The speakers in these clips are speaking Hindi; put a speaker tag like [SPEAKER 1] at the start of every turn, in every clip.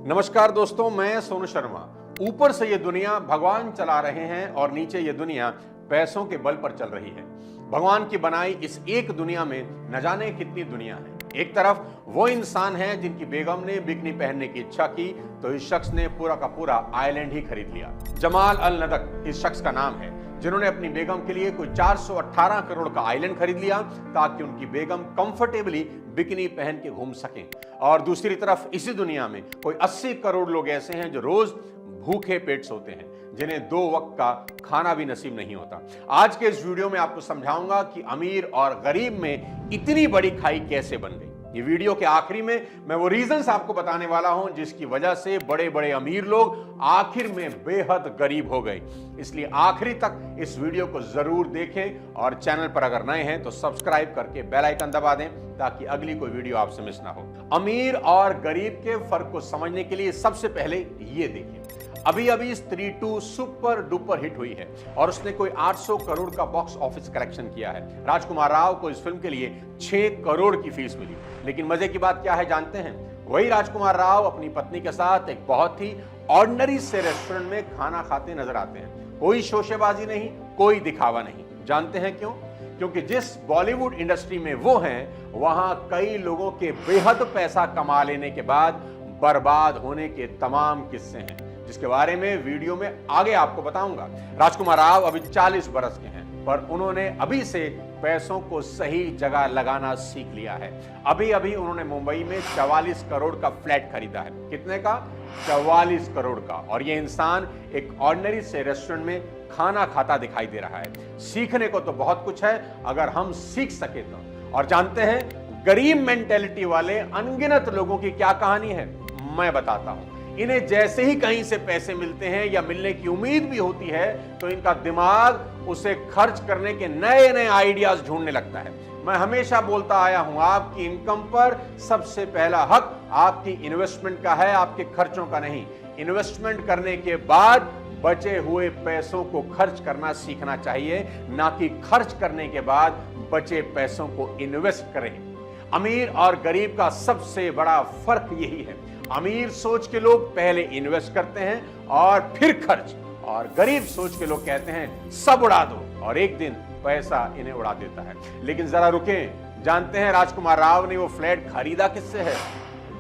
[SPEAKER 1] नमस्कार दोस्तों, मैं सोनू शर्मा। ऊपर से ये दुनिया भगवान चला रहे हैं और नीचे ये दुनिया पैसों के बल पर चल रही है। भगवान की बनाई इस एक दुनिया में न जाने कितनी दुनिया है। एक तरफ वो इंसान है जिनकी बेगम ने बिकनी पहनने की इच्छा की तो इस शख्स ने पूरा का पूरा आइलैंड ही खरीद लिया। जमाल अल नदक इस शख्स का नाम है, जिन्होंने अपनी बेगम के लिए कोई 418 करोड़ का आइलैंड खरीद लिया ताकि उनकी बेगम कंफर्टेबली बिकनी पहन के घूम सकें। और दूसरी तरफ इसी दुनिया में कोई 80 करोड़ लोग ऐसे हैं जो रोज भूखे पेट सोते हैं, जिन्हें 2 वक्त का खाना भी नसीब नहीं होता। आज के इस वीडियो में आपको समझाऊंगा कि अमीर और गरीब में इतनी बड़ी खाई कैसे बन गई। ये वीडियो के आखिरी में मैं वो रीजंस आपको बताने वाला हूं जिसकी वजह से बड़े बड़े अमीर लोग आखिर में बेहद गरीब हो गए। इसलिए आखिरी तक इस वीडियो को जरूर देखें और चैनल पर अगर नए हैं तो सब्सक्राइब करके बेल आइकन दबा दें ताकि अगली कोई वीडियो आपसे मिस ना हो। अमीर और गरीब के फर्क को समझने के लिए सबसे पहले ये देखें। अभी अभी स्त्री 2 सुपर डुपर हिट हुई है और उसने कोई 800 करोड़ का बॉक्स ऑफिस कलेक्शन किया है। राजकुमार राव को इस फिल्म के लिए 6 करोड़ की फीस मिली। लेकिन मजे की बात क्या है जानते हैं? वही राजकुमार राव अपनी पत्नी के साथ एक बहुत ही ऑर्डिनरी से रेस्टोरेंट में खाना खाते नजर आते हैं। कोई शोशेबाजी नहीं, कोई दिखावा नहीं। जानते हैं क्यों? क्योंकि जिस बॉलीवुड इंडस्ट्री में वो हैं, वहां कई लोगों के बेहद पैसा कमा लेने के बाद बर्बाद होने के तमाम किस्से हैं, जिसके बारे में वीडियो में आगे आपको बताऊंगा। राजकुमार राव अभी 40 बरस के हैं, पर उन्होंने अभी से पैसों को सही जगह लगाना सीख लिया है। अभी अभी उन्होंने मुंबई में 44 करोड़ का फ्लैट खरीदा है। कितने का? 44 करोड़ का। और ये इंसान एक ऑर्डिनरी से रेस्टोरेंट में खाना खाता दिखाई दे रहा है। सीखने को तो बहुत कुछ है अगर हम सीख सके तो। और जानते हैं गरीब मेंटेलिटी वाले अनगिनत लोगों की क्या कहानी है? मैं बताता हूं। इन्हें जैसे ही कहीं से पैसे मिलते हैं या मिलने की उम्मीद भी होती है तो इनका दिमाग उसे खर्च करने के नए नए आइडियाज ढूंढने लगता है। मैं हमेशा बोलता आया हूं, आपकी इनकम पर सबसे पहला हक आपकी इन्वेस्टमेंट का है, आपके खर्चों का नहीं। इन्वेस्टमेंट करने के बाद बचे हुए पैसों को खर्च करना सीखना चाहिए, ना कि खर्च करने के बाद बचे पैसों को इन्वेस्ट करें। अमीर और गरीब का सबसे बड़ा फर्क यही है। अमीर सोच के लोग पहले इन्वेस्ट करते हैं और फिर खर्च, और गरीब सोच के लोग कहते हैं सब उड़ा दो, और एक दिन पैसा इन्हें उड़ा देता है। लेकिन जरा रुकें, जानते हैं राजकुमार राव ने वो फ्लैट खरीदा किससे है?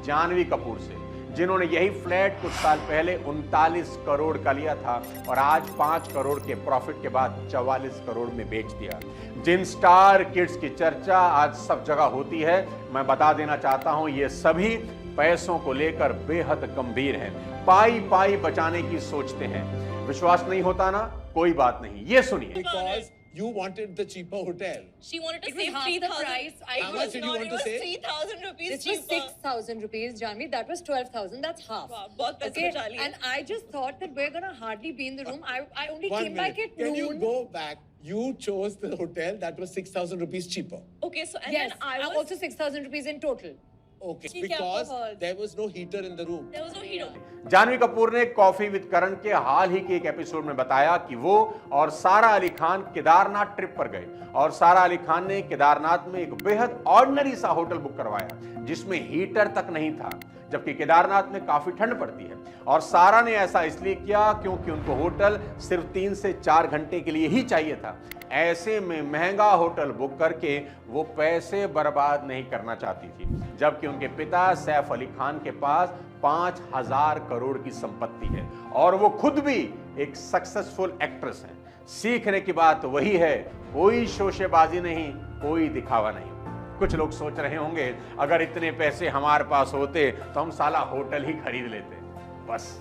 [SPEAKER 1] जानवी कपूर से, जिन्होंने यही फ्लैट कुछ साल पहले 39 करोड़ का लिया था और आज 5 करोड़ के प्रॉफिट के बाद 44 करोड़ में बेच दिया। जिन स्टार किड्स की चर्चा आज सब जगह होती है, मैं बता देना चाहता हूं ये सभी पैसों को लेकर बेहद गंभीर हैं। पाई पाई बचाने की सोचते हैं। विश्वास नहीं होता ना? कोई बात नहीं, ये सुनिए।
[SPEAKER 2] Because you wanted the cheaper hotel.
[SPEAKER 3] She wanted to
[SPEAKER 4] It was
[SPEAKER 3] save
[SPEAKER 4] half the
[SPEAKER 3] 3,000.
[SPEAKER 4] price.
[SPEAKER 2] How much did you want to save?
[SPEAKER 3] 3,000 rupees
[SPEAKER 4] This was
[SPEAKER 3] cheaper.
[SPEAKER 4] 6,000 rupees, Janvi. That was 12,000. That's half.
[SPEAKER 3] Wow, बहुत पैसे
[SPEAKER 4] Okay,
[SPEAKER 3] बचा लिए।
[SPEAKER 4] and I just thought that we're gonna hardly be in the room. I only
[SPEAKER 2] One
[SPEAKER 4] came back
[SPEAKER 2] minute.
[SPEAKER 4] at
[SPEAKER 2] Can you
[SPEAKER 4] noon.
[SPEAKER 2] go back? You chose the hotel that was 6,000 rupees cheaper.
[SPEAKER 3] Okay, so and
[SPEAKER 4] Yes,
[SPEAKER 3] then I was
[SPEAKER 4] also 6,000 rupees in total.
[SPEAKER 2] Okay.
[SPEAKER 3] ठीक है,
[SPEAKER 2] Because
[SPEAKER 3] आपका hall.
[SPEAKER 2] there was no heater in the room.
[SPEAKER 3] there was no hero.
[SPEAKER 1] Janhvi Kapoor ने कॉफी विद करण के हाल ही के एक एपिसोड में बताया कि वो और सारा अली खान केदारनाथ ट्रिप पर गए और सारा अली खान ने केदारनाथ में एक बेहद ऑर्डिनरी सा होटल बुक करवाया जिसमें हीटर तक नहीं था, जबकि केदारनाथ में काफी ठंड पड़ती है। और सारा ने ऐसा इसलिए किया क्योंकि उनको होटल सिर्फ 3 से 4 घंटे के लिए ही चाहिए था। ऐसे में महंगा होटल बुक करके वो पैसे बर्बाद नहीं करना चाहती थी, जबकि उनके पिता सैफ अली खान के पास 5,000 करोड़ की संपत्ति है और वो खुद भी एक सक्सेसफुल एक्ट्रेस हैं। सीखने की बात वही है, कोई शोशेबाजी नहीं, कोई दिखावा नहीं। कुछ लोग सोच रहे होंगे अगर इतने पैसे हमारे पास होते तो हम साला होटल ही खरीद लेते। बस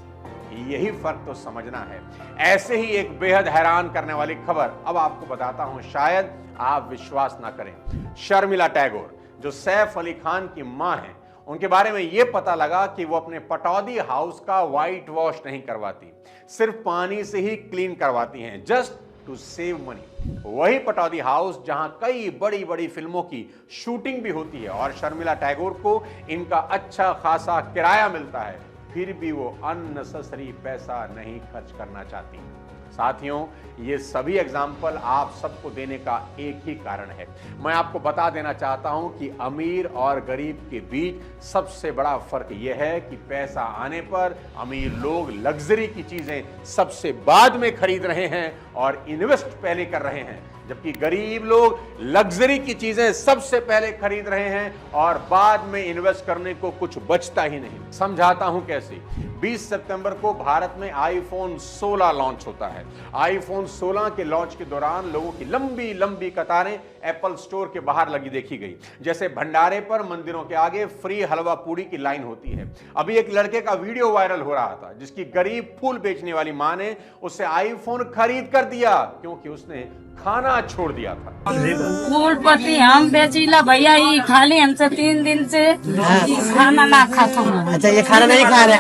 [SPEAKER 1] यही फर्क तो समझना है। ऐसे ही एक बेहद हैरान करने वाली खबर अब आपको बताता हूं, शायद आप विश्वास ना करें। शर्मिला टैगोर जो सैफ अली खान की मां हैं, उनके बारे में यह पता लगा कि वो अपने पटौदी हाउस का व्हाइट वॉश नहीं करवाती, सिर्फ पानी से ही क्लीन करवाती हैं, जस्ट टू सेव मनी। वही पटौदी हाउस जहां कई बड़ी बड़ी फिल्मों की शूटिंग भी होती है और शर्मिला टैगोर को इनका अच्छा खासा किराया मिलता है, फिर भी वो अननेसेसरी पैसा नहीं खर्च करना चाहती। साथियों, ये सभी एग्जाम्पल आप सबको देने का एक ही कारण है। मैं आपको बता देना चाहता हूं कि अमीर और गरीब के बीच सबसे बड़ा फर्क यह है कि पैसा आने पर अमीर लोग लग्जरी की चीजें सबसे बाद में खरीद रहे हैं और इन्वेस्ट पहले कर रहे हैं, जबकि गरीब लोग लग्जरी की चीजें सबसे पहले खरीद रहे हैं और बाद में इन्वेस्ट करने को कुछ बचता ही नहीं। समझाता हूं कैसे। 20 सितंबर को भारत में आईफोन 16 लॉन्च होता है। आईफोन 16 के लॉन्च के दौरान लोगों की लंबी लंबी कतारें एप्पल स्टोर के बाहर लगी देखी गई, जैसे भंडारे पर मंदिरों के आगे फ्री हलवा पूड़ी की लाइन होती है। अभी एक लड़के का वीडियो वायरल हो रहा था जिसकी गरीब फूल बेचने वाली मां ने उसे आईफोन खरीद कर दिया क्योंकि उसने खाना छोड़ दिया था।
[SPEAKER 3] फूल पत्ती हम बेचीला भैया, ये खाली हमसे 3 दिन से खाना ना खाता हूँ।
[SPEAKER 5] अच्छा, ये खाना नहीं खा रहे?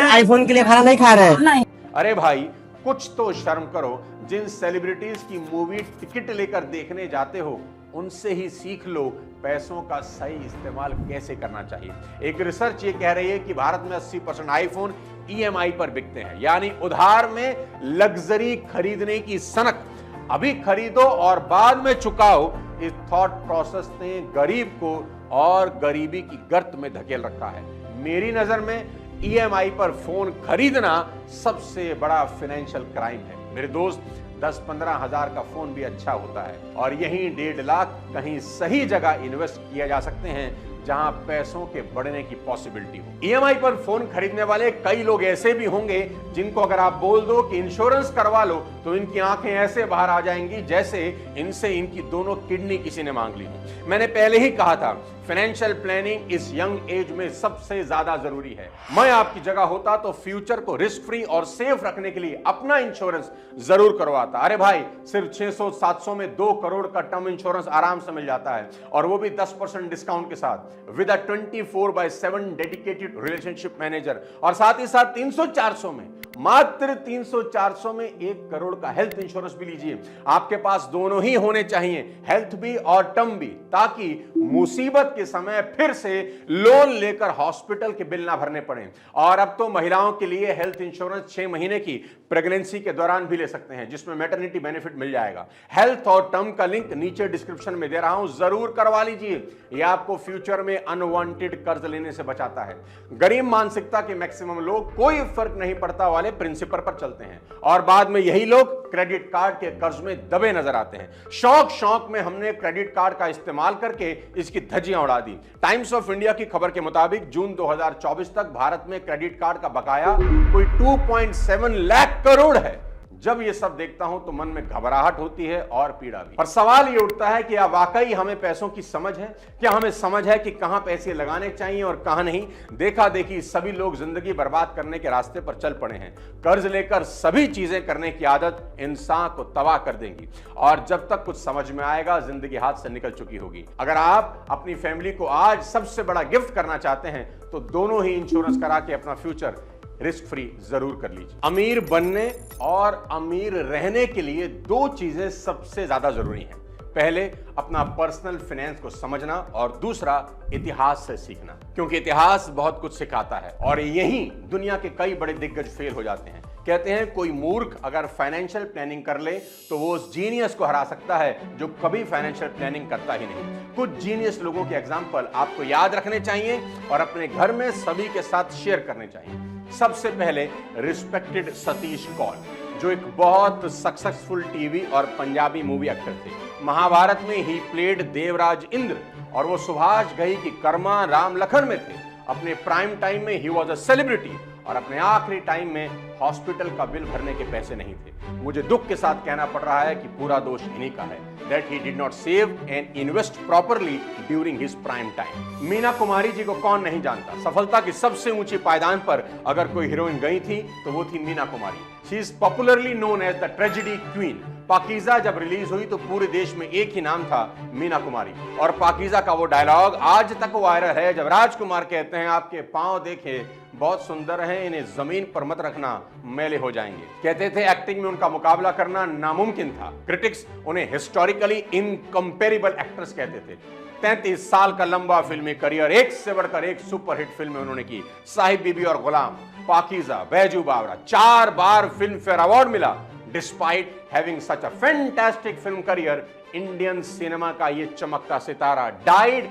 [SPEAKER 5] आईफोन के लिए खाना नहीं खा रहे?
[SPEAKER 3] नहीं।
[SPEAKER 1] अरे भाई, कुछ तो शर्म करो। जिन सेलिब्रिटीज की मूवी टिकट लेकर देखने जाते हो उनसे ही सीख लो पैसों का सही इस्तेमाल कैसे करना चाहिए। एक रिसर्च ये कह रही है कि भारत में 80% आईफोन ईएमआई पर बिकते हैं, यानी उधार में लग्जरी खरीदने की सनक। अभी खरीदो और बाद में चुकाओ, इस थॉट प्रोसेस ने गरीब को और गरीबी की गर्त में धकेल रखा है। मेरी नजर में ईएमआई पर फोन खरीदना सबसे बड़ा फाइनेंशियल क्राइम है। मेरे दोस्त, 10-15 हजार का फोन भी अच्छा होता है और यहीं 1.5 लाख कहीं सही जगह इन्वेस्ट किया जा सकते हैं जहां पैसों के बढ़ने की पॉसिबिलिटी हो। ईएमआई पर फोन खरीदने वाले कई लोग ऐसे भी होंगे जिनको अगर आप बोल दो कि इंश्योरेंस करवा लो तो इनकी आंखें ऐसे बाहर आ जाएंगी जैसे इनसे इनकी दोनों किडनी किसी ने मांग ली हो। मैंने पहले ही कहा था, फाइनेंशियल प्लानिंग इस यंग एज में सबसे ज्यादा जरूरी है। मैं आपकी जगह होता तो फ्यूचर को रिस्क फ्री और सेफ रखने के लिए अपना इंश्योरेंस जरूर करवाता। अरे भाई, सिर्फ 600-700 में 2 करोड़ का टर्म इंश्योरेंस आराम से मिल जाता है और वो भी 10% डिस्काउंट के साथ, with a 24/7 dedicated relationship manager. और साथ ही साथ 300-400 में, मात्र 300-400 में 1 करोड़ का हेल्थ इंश्योरेंस भी लीजिए। आपके पास दोनों ही होने चाहिए, हेल्थ भी और टर्म भी, ताकि मुसीबत के समय फिर से लोन लेकर हॉस्पिटल के बिल ना भरने पड़े। और अब तो महिलाओं के लिए हेल्थ इंश्योरेंस 6 महीने की प्रेगनेंसी के दौरान भी ले सकते हैं, जिसमें मैटरनिटी बेनिफिट मिल जाएगा। हेल्थ और टर्म का लिंक नीचे डिस्क्रिप्शन में दे रहा हूं, जरूर करवा लीजिए। यह आपको फ्यूचर में अनवांटेड कर्ज लेने से बचाता है। गरीब मानसिकता के मैक्सिमम लोग कोई फर्क नहीं पड़ता वाले प्रिंसिपल पर चलते हैं और बाद में यही लोग क्रेडिट कार्ड के कर्ज में दबे नजर आते हैं। शौक में हमने क्रेडिट कार्ड का इस्तेमाल करके इसकी धज्जियां उड़ा दी। टाइम्स ऑफ इंडिया की खबर के मुताबिक जून 2024 तक भारत में क्रेडिट कार्ड का बकाया कोई 2.7 लाख करोड़ है। जब ये सब देखता हूं तो मन में घबराहट होती है और पीड़ा भी। पर सवाल ये उठता है कि क्या वाकई हमें पैसों की समझ है? क्या हमें समझ है कि कहां पैसे लगाने चाहिए और कहां नहीं? देखा देखी सभी लोग जिंदगी बर्बाद करने के रास्ते पर चल पड़े हैं। कर्ज लेकर सभी चीजें करने की आदत इंसान को तबाह कर देगी और जब तक कुछ समझ में आएगा जिंदगी हाथ से निकल चुकी होगी। अगर आप अपनी फैमिली को आज सबसे बड़ा गिफ्ट करना चाहते हैं तो दोनों ही इंश्योरेंस करा के अपना फ्यूचर रिस्क फ्री जरूर कर लीजिए। अमीर बनने और अमीर रहने के लिए 2 चीजें सबसे ज्यादा जरूरी हैं। पहले, अपना पर्सनल फाइनेंस को समझना और दूसरा, इतिहास से सीखना, क्योंकि इतिहास बहुत कुछ सिखाता है और यहीं दुनिया के कई बड़े दिग्गज फेल हो जाते हैं। कहते हैं कोई मूर्ख अगर फाइनेंशियल प्लानिंग कर ले तो वो उस जीनियस को हरा सकता है जो कभी फाइनेंशियल प्लानिंग करता ही नहीं। कुछ जीनियस लोगों के एग्जाम्पल आपको याद रखने चाहिए और अपने घर में सभी के साथ शेयर करने चाहिए। सबसे पहले, रिस्पेक्टेड सतीश कौल, जो एक बहुत सक्सेसफुल टीवी और पंजाबी मूवी एक्टर थे। महाभारत में ही प्लेड देवराज इंद्र और वो सुभाष घई की कर्मा राम लखन में थे। अपने प्राइम टाइम में ही वॉज अ सेलिब्रिटी और अपने आखिरी टाइम में हॉस्पिटल का बिल भरने के पैसे नहीं थे। मुझे दुख के साथ कहना पड़ रहा है कि पूरा दोष इन्हीं का है, that he did not save and invest properly during his prime time। Meena Kumari ji को कौन नहीं जानता। सफलता की सबसे ऊंची पायदान पर अगर कोई हीरोइन गई थी तो वो थी Meena Kumari. She is popularly known as the tragedy queen। Pakeezah जब रिलीज हुई तो पूरे देश में एक ही नाम था, मीना कुमारी। और पाकीज़ा का वो डायलॉग आज तक वायरल है जब राजकुमार कहते हैं, आपके पांव देखे बहुत सुंदर हैं, इन्हें जमीन पर मत रखना, मैले हो जाएंगे। कहते थे एक्टिंग में उनका मुकाबला करना नामुमकिन था। क्रिटिक्स उन्हें हिस्टोरिकली इनकम्पेरेबल एक्ट्रेस कहते थे। 33 साल का लंबा फिल्मी करियर, एक से बढ़कर एक सुपरहिट फिल्में उन्होंने की। साहिब बीबी और गुलाम, पाकीज़ा, बैजू बावरा, 4 बार फिल्म फेयर अवार्ड मिला। Despite having such a fantastic film career, Indian cinema का ये चमकता सितारा died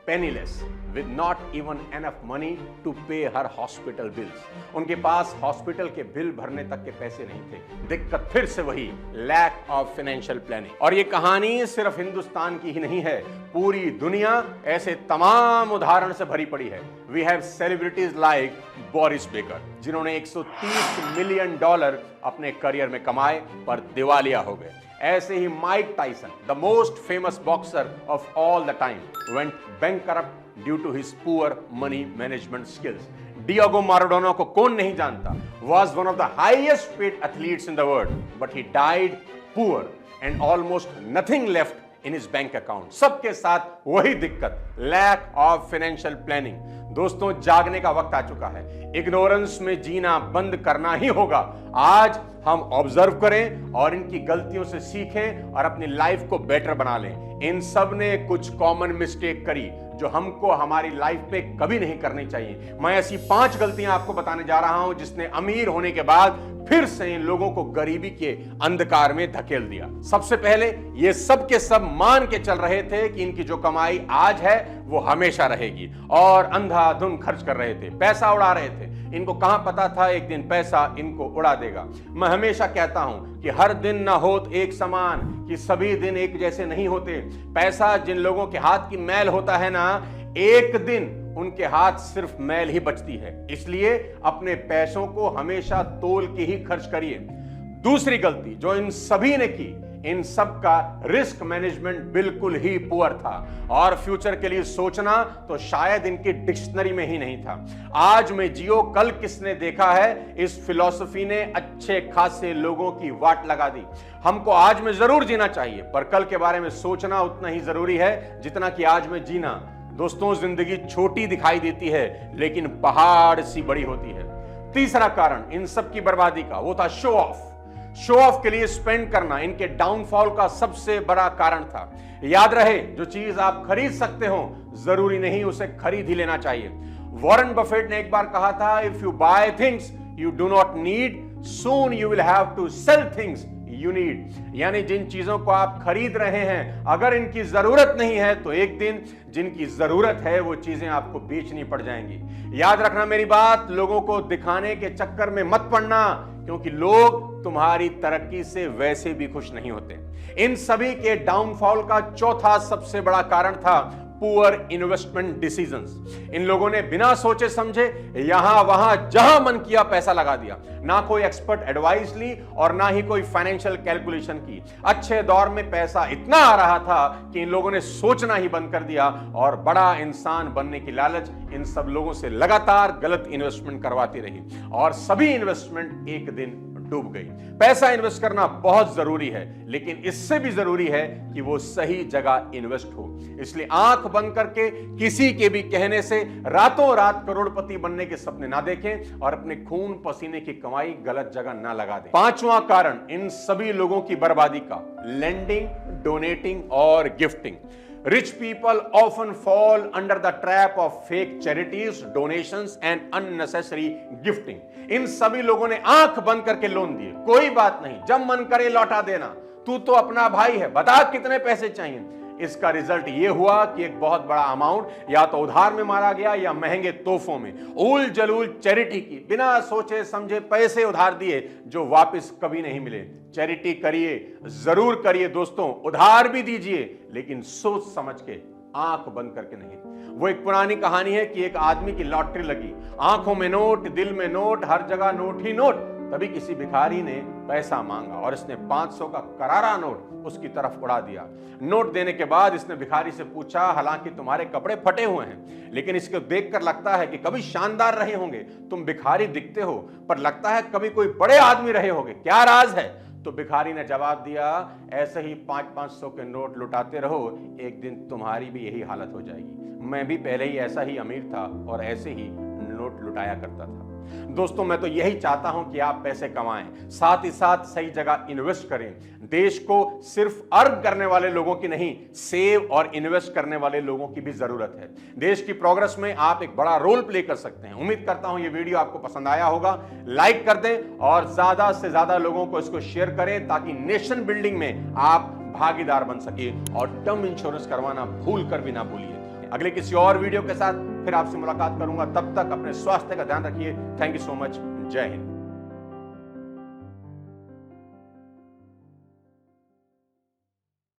[SPEAKER 1] penniless with not even enough money to pay her hospital bills. उनके पास हॉस्पिटल के बिल भरने तक के पैसे नहीं थे। दिक्कत फिर से वही, लैक ऑफ फाइनेंशियल प्लानिंग। और ये कहानी सिर्फ हिंदुस्तान की ही नहीं है, पूरी दुनिया ऐसे तमाम उदाहरण से भरी पड़ी है। We have celebrities like Boris Becker, जिन्होंने $130 मिलियन अपने करियर में कमाए पर दिवालिया हो गए। ऐसे ही Mike Tyson, the most famous boxer of all the time, went bankrupt due to his poor money management skills. Diego Maradona को कौन नहीं जानता, was one of the highest paid athletes in the world, but he died poor and almost nothing left in his bank account. सबके साथ वही दिक्कत, lack of financial planning। दोस्तों, जागने का वक्त आ चुका है, इग्नोरेंस में जीना बंद करना ही होगा। आज हम ऑब्जर्व करें और इनकी गलतियों से सीखें और अपनी लाइफ को बेटर बना लें। इन सब ने कुछ कॉमन मिस्टेक करी जो हमको हमारी लाइफ में कभी नहीं करनी चाहिए। मैं ऐसी 5 गलतियां आपको बताने जा रहा हूं जिसने अमीर होने के बाद फिर से इन लोगों को गरीबी के अंधकार में धकेल दिया। सबसे पहले ये सब के सब मान के चल रहे थे कि इनकी जो कमाई आज है वो हमेशा रहेगी और अंधाधुन खर्च कर रहे थे, पैसा उड़ा रहे थे। इनको कहां पता था एक दिन पैसा इनको उड़ा देगा। मैं हमेशा कहता हूं कि हर दिन ना होत एक समान, कि सभी दिन एक जैसे नहीं होते। पैसा जिन लोगों के हाथ की मैल होता है ना, एक दिन उनके हाथ सिर्फ मैल ही बचती है। इसलिए अपने पैसों को हमेशा तोल के ही खर्च करिए। दूसरी गलती जो इन सभी ने की, इन सब का रिस्क मैनेजमेंट बिल्कुल ही पुअर था और फ्यूचर के लिए सोचना तो शायद इनकी डिक्शनरी में ही नहीं था। आज में जियो कल किसने देखा है, इस फिलॉसफी ने अच्छे खासे लोगों की वाट लगा दी। हमको आज में जरूर जीना चाहिए, पर कल के बारे में सोचना उतना ही जरूरी है जितना कि आज में जीना। दोस्तों, जिंदगी छोटी दिखाई देती है लेकिन पहाड़ सी बड़ी होती है। तीसरा कारण इन सब की बर्बादी का वो था शो ऑफ। शो ऑफ के लिए स्पेंड करना इनके डाउनफॉल का सबसे बड़ा कारण था। याद रहे, जो चीज आप खरीद सकते हो जरूरी नहीं उसे खरीद ही लेना चाहिए। वॉरेन बफेट ने एक बार कहा था, if you buy things you do not need, soon you will have to sell things you need. यानी जिन चीजों को आप खरीद रहे हैं, अगर इनकी जरूरत नहीं है तो एक दिन जिनकी जरूरत है वो चीजें आपको बेचनी पड़ जाएंगी। याद रखना मेरी बात, लोगों को दिखाने के चक्कर में मत पड़ना, क्योंकि लोग तुम्हारी तरक्की से वैसे भी खुश नहीं होते। इन सभी के डाउनफॉल का चौथा सबसे बड़ा कारण था पुअर इन्वेस्टमेंट डिसीजंस। इन लोगों ने बिना सोचे समझे यहां वहां जहां मन किया पैसा लगा दिया। ना कोई एक्सपर्ट एडवाइस ली और ना ही कोई फाइनेंशियल कैलकुलेशन की। अच्छे दौर में पैसा इतना आ रहा था कि इन लोगों ने सोचना ही बंद कर दिया और बड़ा इंसान बनने की लालच इन सब लोगों से लगातार गलत इन्वेस्टमेंट करवाती रही और सभी इन्वेस्टमेंट एक दिन डूब गई। पैसा इन्वेस्ट करना बहुत जरूरी है, लेकिन इससे भी जरूरी है कि वो सही जगह इन्वेस्ट हो। इसलिए आंख बंद करके किसी के भी कहने से रातों रात करोड़पति बनने के सपने ना देखें और अपने खून पसीने की कमाई गलत जगह ना लगा दें। पांचवां कारण इन सभी लोगों की बर्बादी का, लेंडिंग, डोनेटिंग और gifting. Rich people often fall under the trap of fake charities, donations and unnecessary gifting. इन सभी लोगों ने आंख बंद करके लोन दिए। कोई बात नहीं, जब मन करे लौटा देना, तू तो अपना भाई है, बता कितने पैसे चाहिए। इसका रिजल्ट यह हुआ कि एक बहुत बड़ा अमाउंट या तो उधार में मारा गया या महंगे तोहफों में। उल जलूल चैरिटी की, बिना सोचे समझे पैसे उधार दिए जो वापस कभी नहीं मिले। चैरिटी करिए, जरूर करिए दोस्तों, उधार भी दीजिए, लेकिन सोच समझ के, आंख बंद करके नहीं। वो एक पुरानी कहानी है कि एक आदमी की लॉटरी लगी, आंखों में नोट, दिल में नोट, हर जगह नोट ही नोट। तभी किसी भिखारी ने पैसा मांगा और इसने 500 का करारा नोट उसकी तरफ उड़ा दिया। नोट देने के बाद इसने भिखारी से पूछा, हालांकि तुम्हारे कपड़े फटे हुए हैं, लेकिन इसको देखकर लगता है कि कभी शानदार रहे होंगे। तुम भिखारी दिखते हो, पर लगता है कभी कोई बड़े आदमी रहे होंगे, क्या राज है? तो भिखारी ने जवाब दिया, ऐसे ही 500 के नोट लुटाते रहो, एक दिन तुम्हारी भी यही हालत हो जाएगी। मैं भी पहले ही ऐसा ही अमीर था और ऐसे ही नोट लुटाया करता था। दोस्तों, मैं तो यही चाहता हूं कि आप पैसे कमाएं, साथ ही साथ सही जगह इन्वेस्ट करें। देश को सिर्फ अर्न करने वाले लोगों की नहीं, सेव और इन्वेस्ट करने वाले लोगों की भी जरूरत है। देश की प्रोग्रेस में आप एक बड़ा रोल प्ले कर सकते हैं। उम्मीद करता हूं ये वीडियो आपको पसंद आया होगा। लाइक कर दें और ज्यादा से ज्यादा लोगों को इसको शेयर करें ताकि नेशन बिल्डिंग में आप भागीदार बन सके। और टर्म इंश्योरेंस करवाना भूल कर भी ना भूलिए। अगले किसी और वीडियो के साथ फिर आपसे मुलाकात करूंगा। तब तक अपने स्वास्थ्य का ध्यान रखिए। Thank you so much. जय हिंद।